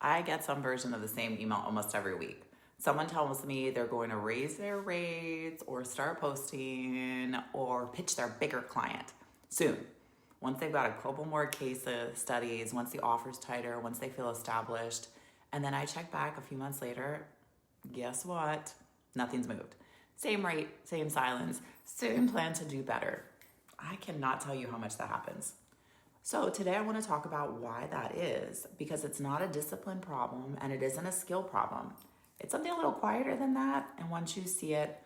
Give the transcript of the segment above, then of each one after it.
I get some version of the same email almost every week. Someone tells me they're going to raise their rates or start posting or pitch their bigger client soon. Once they've got a couple more cases, studies, once the offer's tighter, once they feel established. And then I check back a few months later, guess what? Nothing's moved. Same rate, same silence, same plan to do better. I cannot tell you how much that happens. So today I want to talk about why that is, because it's not a discipline problem and it isn't a skill problem. It's something a little quieter than that, and once you see it,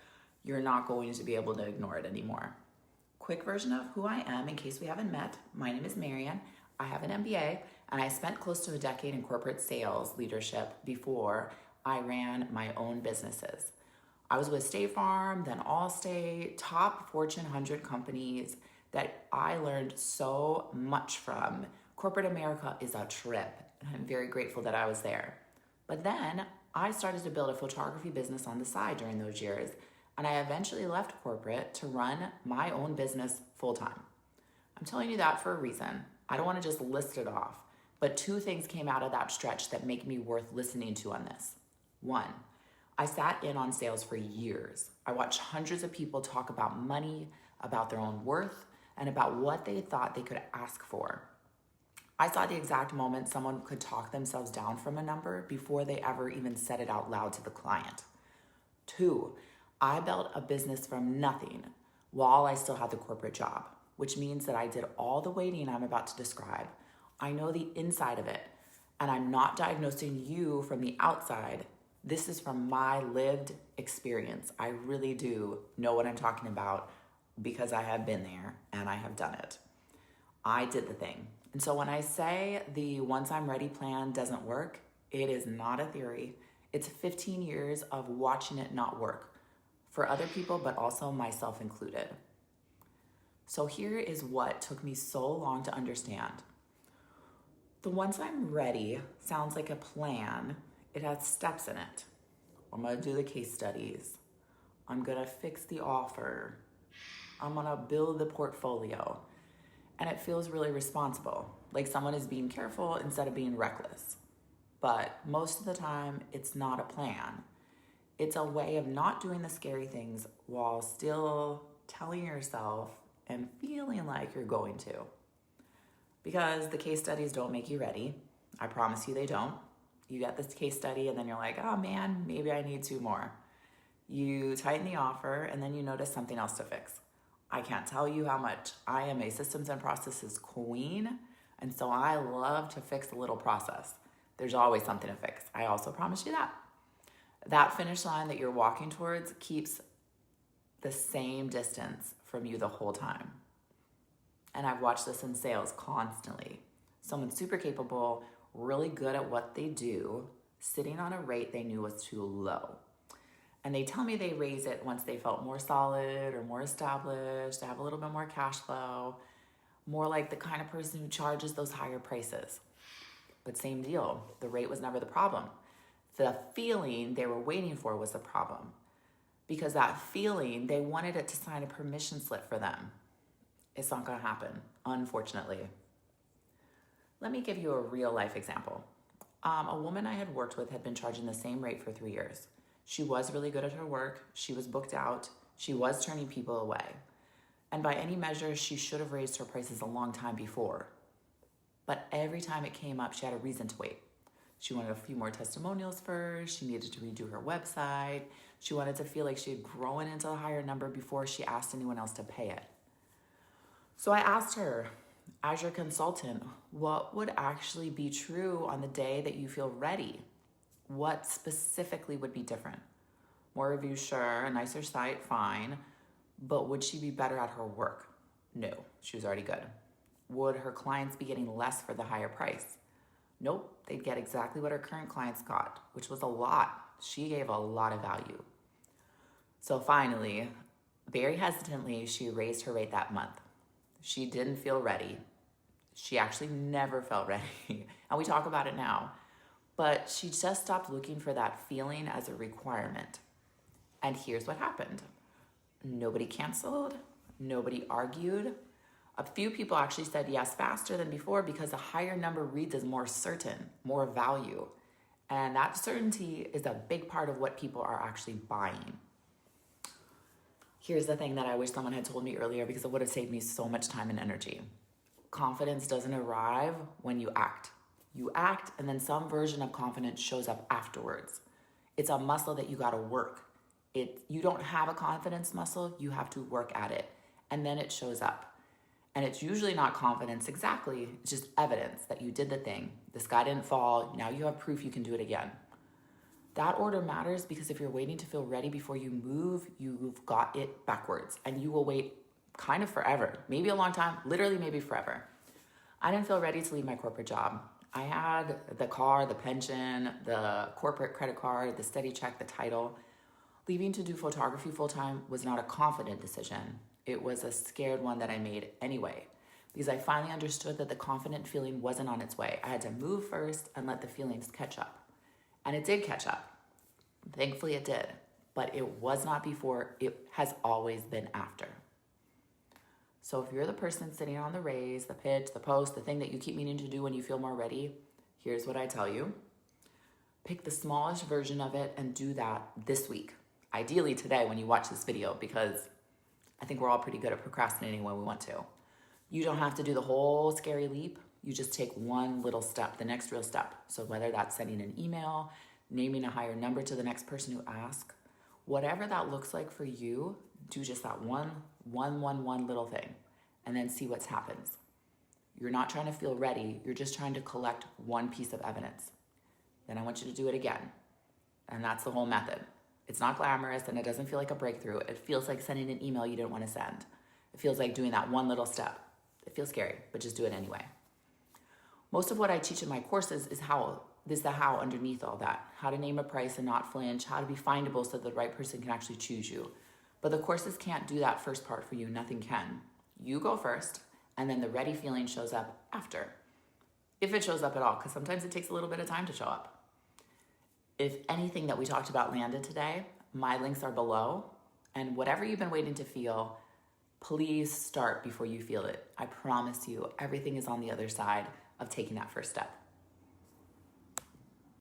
you're not going to be able to ignore it anymore. Quick version of who I am in case we haven't met. My name is Marian. I have an MBA, and I spent close to a decade in corporate sales leadership before I ran my own businesses. I was with State Farm, then Allstate, top Fortune 100 companies that I learned so much from. Corporate America is a trip, and I'm very grateful that I was there. But then I started to build a photography business on the side during those years, and I eventually left corporate to run my own business full-time. I'm telling you that for a reason. I don't want to just list it off, but two things came out of that stretch that make me worth listening to on this. One, I sat in on sales for years. I watched hundreds of people talk about money, about their own worth, and about what they thought they could ask for. I saw the exact moment someone could talk themselves down from a number before they ever even said it out loud to the client. Two, I built a business from nothing while I still had the corporate job, which means that I did all the waiting I'm about to describe. I know the inside of it, and I'm not diagnosing you from the outside. This is from my lived experience. I really do know what I'm talking about because I have been there and I have done it. I did the thing. And so when I say the once I'm ready plan doesn't work, it is not a theory. It's 15 years of watching it not work for other people, but also myself included. So here is what took me so long to understand. The once I'm ready sounds like a plan. It has steps in it. I'm gonna do the case studies. I'm gonna fix the offer. I'm gonna build the portfolio. And it feels really responsible, like someone is being careful instead of being reckless. But most of the time, it's not a plan. It's a way of not doing the scary things while still telling yourself and feeling like you're going to. Because the case studies don't make you ready. I promise you they don't. You get this case study and then you're like, oh man, maybe I need two more. You tighten the offer and then you notice something else to fix. I can't tell you how much I am a systems and processes queen, and so I love to fix a little process. There's always something to fix. I also promise you that. That finish line that you're walking towards keeps the same distance from you the whole time. And I've watched this in sales constantly. Someone super capable, really good at what they do, sitting on a rate they knew was too low. And they tell me they raise it once they felt more solid or more established, to have a little bit more cash flow, more like the kind of person who charges those higher prices. But same deal, the rate was never the problem. The feeling they were waiting for was the problem. Because that feeling, they wanted it to sign a permission slip for them. It's not gonna happen, unfortunately. Let me give you a real life example. A woman I had worked with had been charging the same rate for 3 years. She was really good at her work. She was booked out. She was turning people away. And by any measure, she should have raised her prices a long time before. But every time it came up, she had a reason to wait. She wanted a few more testimonials first. She needed to redo her website. She wanted to feel like she had grown into a higher number before she asked anyone else to pay it. So I asked her, as your consultant, what would actually be true on the day that you feel ready? What specifically would be different? More reviews, sure, a nicer site, fine. But would she be better at her work? No, she was already good. Would her clients be getting less for the higher price? Nope, they'd get exactly what her current clients got, which was a lot. She gave a lot of value. So finally, very hesitantly, she raised her rate that month. She didn't feel ready. She actually never felt ready. And we talk about it now. But she just stopped looking for that feeling as a requirement. And here's what happened. Nobody canceled. Nobody argued. A few people actually said yes faster than before because a higher number reads as more certain, more value. And that certainty is a big part of what people are actually buying. Here's the thing that I wish someone had told me earlier because it would have saved me so much time and energy. Confidence doesn't arrive when you act. You act, and then some version of confidence shows up afterwards. It's a muscle that you got to work. You don't have a confidence muscle, you have to work at it, and then it shows up. And it's usually not confidence exactly, it's just evidence that you did the thing. The sky didn't fall, now you have proof you can do it again. That order matters because if you're waiting to feel ready before you move, you've got it backwards, and you will wait kind of forever, maybe a long time, literally maybe forever. I didn't feel ready to leave my corporate job. I had the car, the pension, the corporate credit card, the steady check, the title. Leaving to do photography full-time was not a confident decision. It was a scared one that I made anyway, because I finally understood that the confident feeling wasn't on its way. I had to move first and let the feelings catch up. And it did catch up. Thankfully it did, but it was not before, it has always been after. So if you're the person sitting on the raise, the pitch, the post, the thing that you keep meaning to do when you feel more ready, here's what I tell you. Pick the smallest version of it and do that this week. Ideally today when you watch this video, because I think we're all pretty good at procrastinating when we want to. You don't have to do the whole scary leap. You just take one little step, the next real step. So whether that's sending an email, naming a higher number to the next person who asks, whatever that looks like for you, do just that one little thing and then see what happens. You're not trying to feel ready. You're just trying to collect one piece of evidence. Then I want you to do it again. And that's the whole method. It's not glamorous and it doesn't feel like a breakthrough. It feels like sending an email you didn't want to send. It feels like doing that one little step. It feels scary, but just do it anyway. Most of what I teach in my courses is the how underneath all that. How to name a price and not flinch, how to be findable so the right person can actually choose you. But the courses can't do that first part for you, nothing can. You go first, and then the ready feeling shows up after. If it shows up at all, because sometimes it takes a little bit of time to show up. If anything that we talked about landed today, my links are below, and whatever you've been waiting to feel, please start before you feel it. I promise you, everything is on the other side of taking that first step.